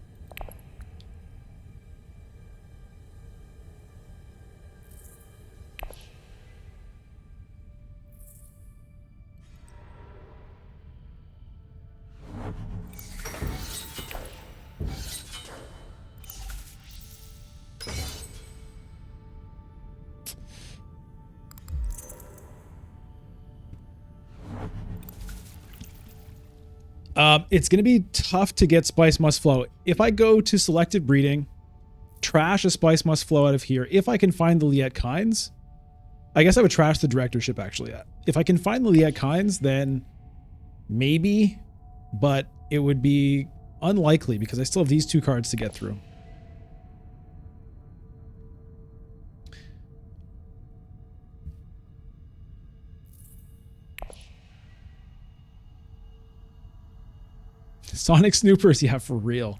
It's going to be tough to get Spice Must Flow. If I go to Selective Breeding, trash a Spice Must Flow out of here, if I can find the Liet Kynes, I guess I would trash the Directorship, actually. If I can find the Liet Kynes, then maybe, but it would be unlikely because I still have these two cards to get through. Sonic Snoopers, yeah, for real.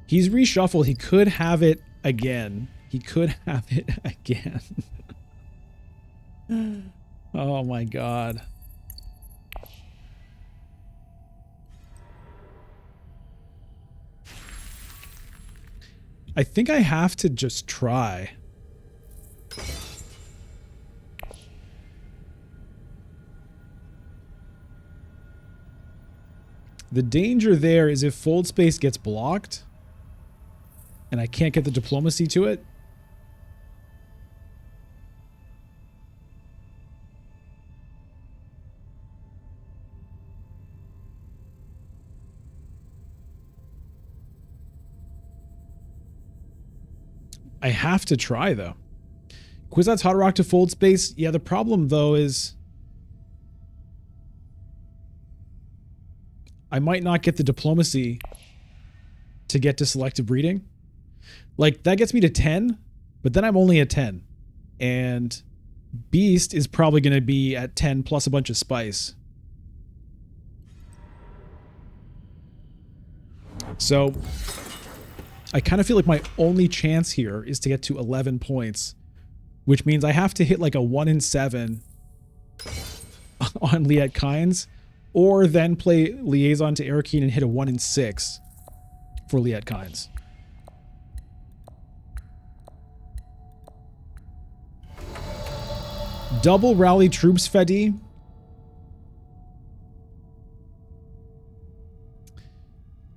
He's reshuffled. He could have it again. He could have it again. Oh my god. I think I have to just try. The danger there is if fold space gets blocked and I can't get the diplomacy to it. I have to try, though. Kwisatz Hot Rock to fold space. Yeah, the problem, though, is I might not get the diplomacy to get to selective breeding. Like, that gets me to 10, but then I'm only at 10. And Beast is probably going to be at 10 plus a bunch of spice. So I kind of feel like my only chance here is to get to 11 points, which means I have to hit like a 1 in 7 on Liet Kynes, or then play Liaison to Arakeen and hit a 1 in 6 for Liet Kynes. Double Rally Troops Fedi.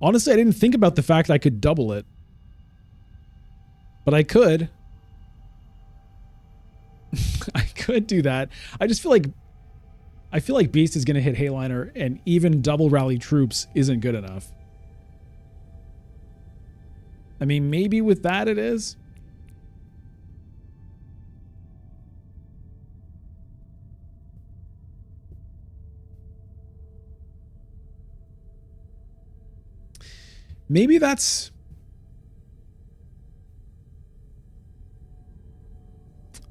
Honestly, I didn't think about the fact I could double it. But I could. I could do that. I just feel like Beast is going to hit Hayliner, and even double Rally Troops isn't good enough. I mean, maybe with that it is. Maybe that's...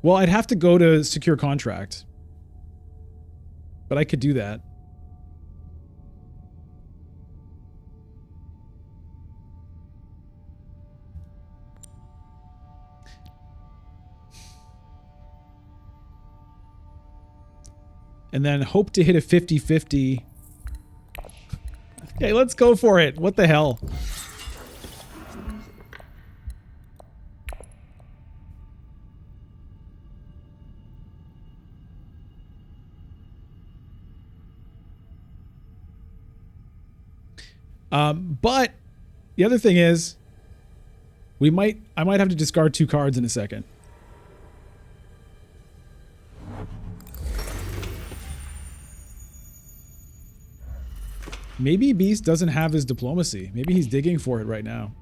Well, I'd have to go to secure contract. But I could do that. And then hope to hit a 50-50. Okay, let's go for it. What the hell? But the other thing is, I might have to discard 2 cards in a second. Maybe Beast doesn't have his diplomacy. Maybe he's digging for it right now.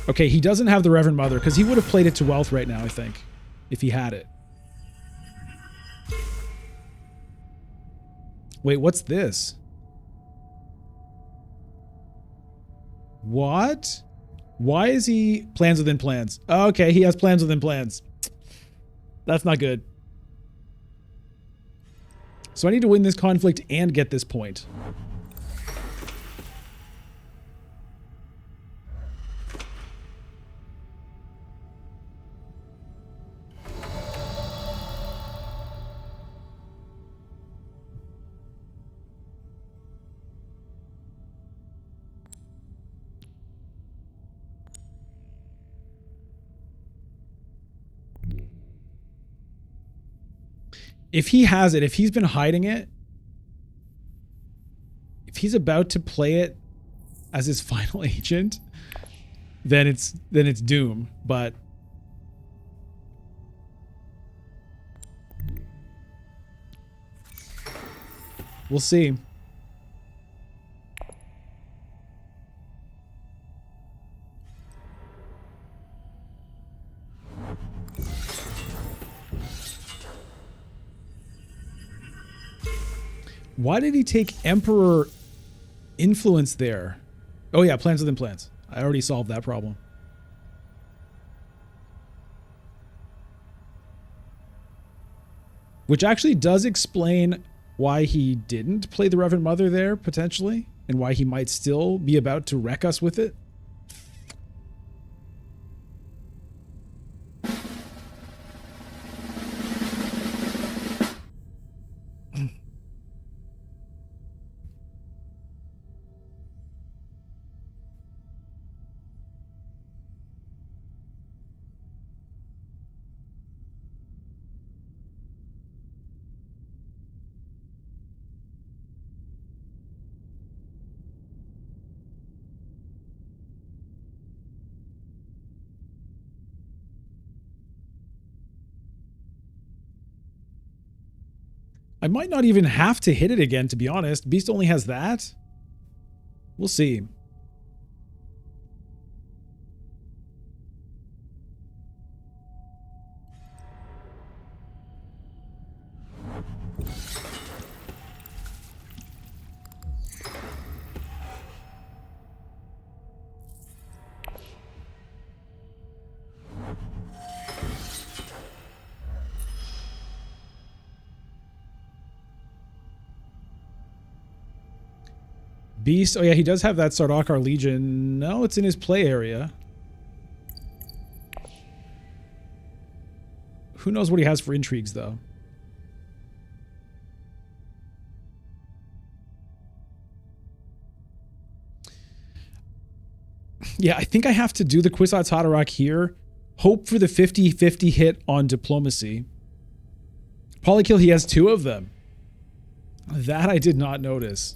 Okay, he doesn't have the Reverend Mother, because he would have played it to wealth right now, I think, if he had it. Wait, what's this? What? Why is he plans within plans? Okay, he has plans within plans. That's not good. So I need to win this conflict and get this point. If he has it, if he's been hiding it, if he's about to play it as his final agent, then it's doom. But we'll see. Why did he take Emperor Influence there? Oh yeah, plans within plans. I already solved that problem. Which actually does explain why he didn't play the Reverend Mother there, potentially, and why he might still be about to wreck us with it. I might not even have to hit it again, to be honest. Beast only has that. We'll see. Beast. Oh, yeah, he does have that Sardaukar Legion. No, it's in his play area. Who knows what he has for intrigues, though? Yeah, I think I have to do the Kwisatz Haderach here. Hope for the 50-50 hit on diplomacy. Polykill, he has 2 of them. That I did not notice.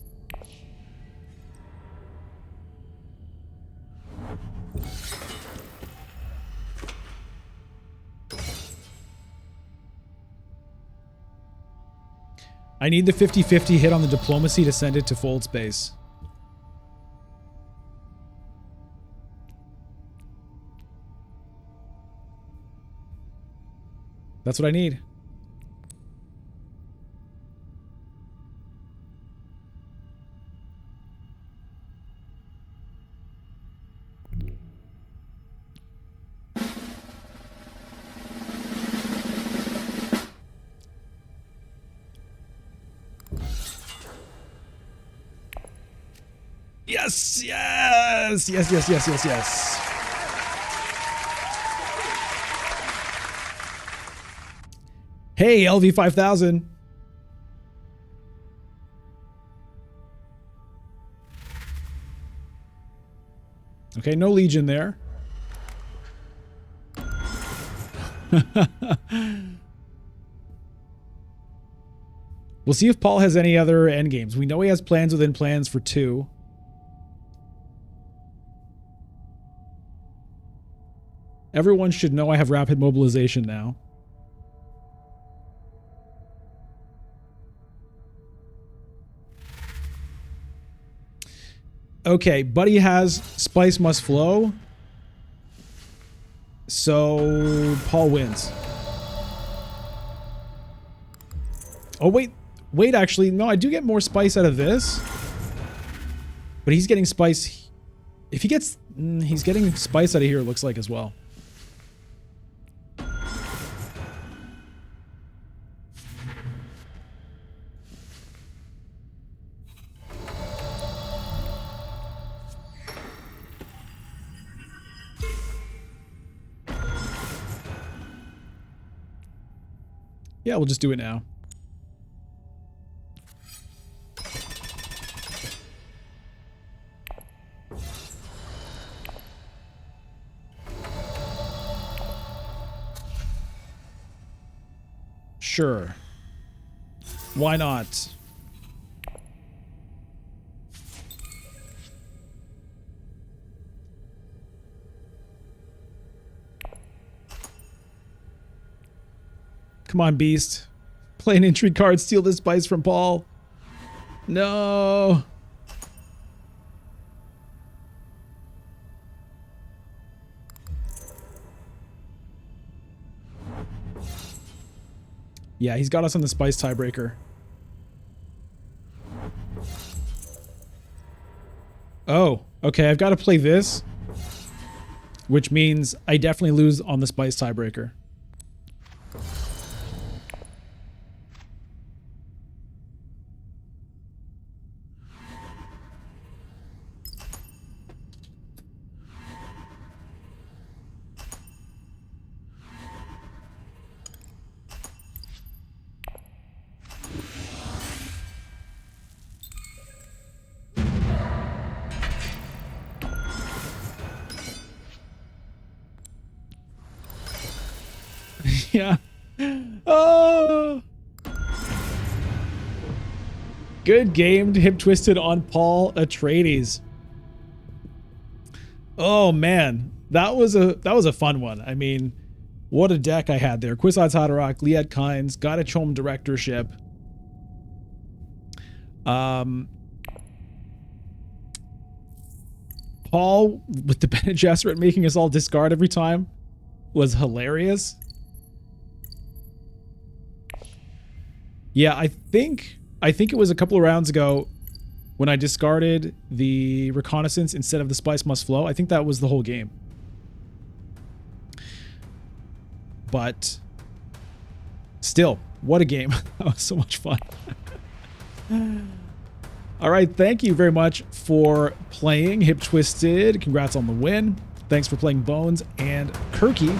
I need the 50-50 hit on the diplomacy to send it to fold space. That's what I need. Yes, yes, yes, yes, yes, yes, yes. Hey, LV5000. Okay, no Legion there. We'll see if Paul has any other endgames. We know he has plans within plans for 2. Everyone should know I have rapid mobilization now. Okay, Buddy has Spice Must Flow. So Paul wins. Oh, wait. Wait, actually. No, I do get more spice out of this. But he's getting spice. If he gets... he's getting spice out of here, it looks like, as well. Yeah, we'll just do it now. Sure. Why not? Come on, Beast. Play an intrigue card, steal this spice from Paul. No. Yeah, he's got us on the spice tiebreaker. Oh, okay, I've got to play this, which means I definitely lose on the spice tiebreaker. Yeah. Oh. Good game, Hip Twisted on Paul Atreides. Oh man, that was a fun one. I mean, what a deck I had there. Kwisatz Haderach, Liat Kynes, got a Chom directorship. Paul with the Bene Gesserit making us all discard every time was hilarious. Yeah, I think it was a couple of rounds ago when I discarded the Reconnaissance instead of the Spice Must Flow. I think that was the whole game. But still, what a game. That was so much fun. All right, thank you very much for playing Hip Twisted. Congrats on the win. Thanks for playing Bones and Kirky.